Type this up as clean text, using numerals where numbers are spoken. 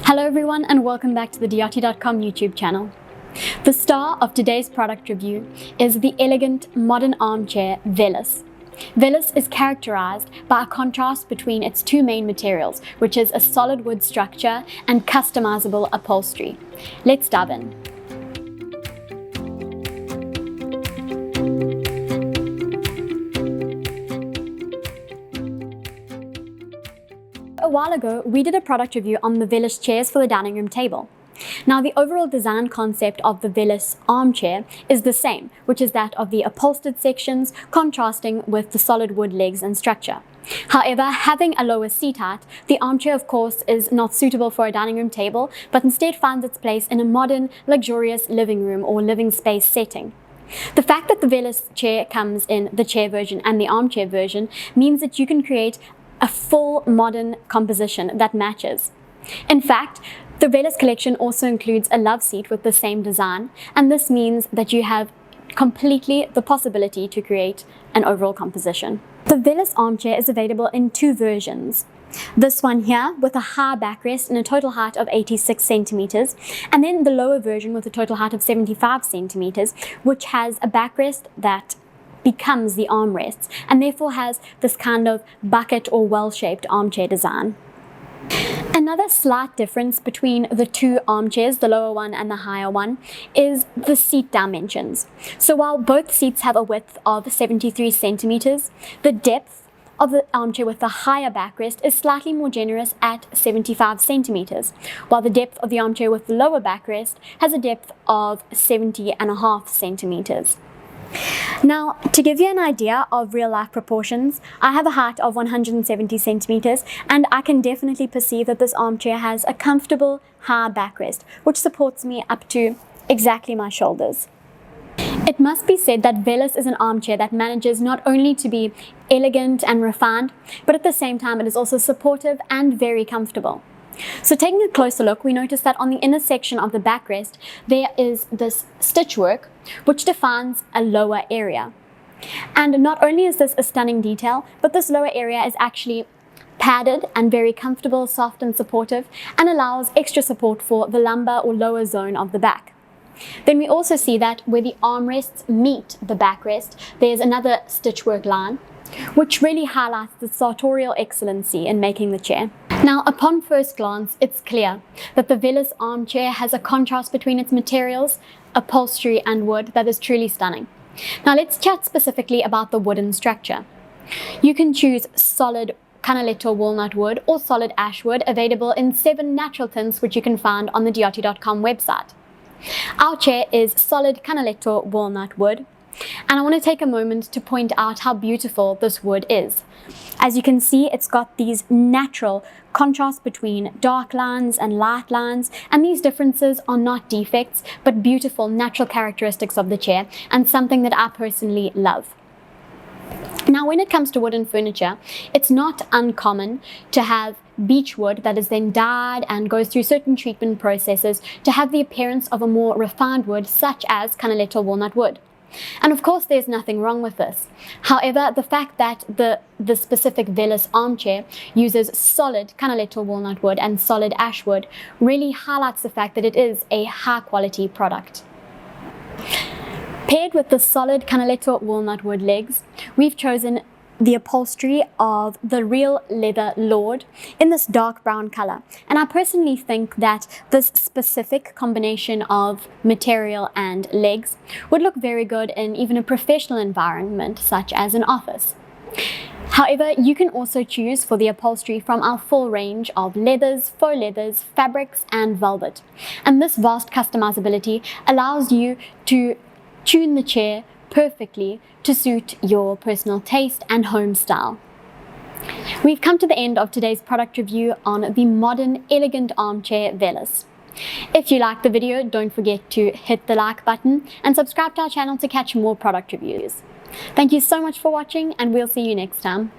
Hello everyone and welcome back to the Diotti.com YouTube channel. The star of today's product review is the elegant modern armchair Velis. Velis is characterized by a contrast between its two main materials, which is a solid wood structure and customizable upholstery. Let's dive in. A while ago, we did a product review on the Velis chairs for the dining room table. Now, the overall design concept of the Velis armchair is the same, which is that of the upholstered sections contrasting with the solid wood legs and structure. However, having a lower seat height, the armchair of course is not suitable for a dining room table, but instead finds its place in a modern, luxurious living room or living space setting. The fact that the Velis chair comes in the chair version and the armchair version means that you can create a full modern composition that matches. In fact, the Velis collection also includes a love seat with the same design, and this means that you have completely the possibility to create an overall composition. The Velis armchair is available in two versions. This one here with a high backrest and a total height of 86 centimeters, and then the lower version with a total height of 75 centimeters, which has a backrest that becomes the armrests and therefore has this kind of bucket or well-shaped armchair design. Another slight difference between the two armchairs, the lower one and the higher one, is the seat dimensions. So while both seats have a width of 73 centimeters, the depth of the armchair with the higher backrest is slightly more generous at 75 centimeters, while the depth of the armchair with the lower backrest has a depth of 70.5 centimeters. Now, to give you an idea of real life proportions, I have a height of 170 centimeters, and I can definitely perceive that this armchair has a comfortable high backrest, which supports me up to exactly my shoulders. It must be said that Velis is an armchair that manages not only to be elegant and refined, but at the same time it is also supportive and very comfortable. So taking a closer look, we notice that on the inner section of the backrest, there is this stitch work which defines a lower area. And not only is this a stunning detail, but this lower area is actually padded and very comfortable, soft and supportive, and allows extra support for the lumbar or lower zone of the back. Then we also see that where the armrests meet the backrest, there's another stitchwork line, which really highlights the sartorial excellency in making the chair. Now, upon first glance, it's clear that the Velis armchair has a contrast between its materials, upholstery and wood that is truly stunning. Now let's chat specifically about the wooden structure. You can choose solid Canaletto Walnut wood or solid ash wood, available in 7 natural tints which you can find on the Diotti.com website. Our chair is solid Canaletto Walnut wood, and I want to take a moment to point out how beautiful this wood is. As you can see, it's got these natural contrasts between dark lines and light lines, and these differences are not defects but beautiful natural characteristics of the chair, and something that I personally love. Now, when it comes to wooden furniture, it's not uncommon to have beech wood that is then dyed and goes through certain treatment processes to have the appearance of a more refined wood such as Canaletto Walnut wood. And of course, there's nothing wrong with this. However, the fact that the specific Velis armchair uses solid Canaletto Walnut wood and solid ash wood really highlights the fact that it is a high quality product. Paired with the solid Canaletto Walnut wood legs, we've chosen the upholstery of the Real Leather Lord in this dark brown color. And I personally think that this specific combination of material and legs would look very good in even a professional environment such as an office. However, you can also choose for the upholstery from our full range of leathers, faux leathers, fabrics and velvet. And this vast customizability allows you to tune the chair perfectly to suit your personal taste and home style. We've come to the end of today's product review on the modern, elegant armchair Velis. If you liked the video, don't forget to hit the like button and subscribe to our channel to catch more product reviews. Thank you so much for watching, and we'll see you next time.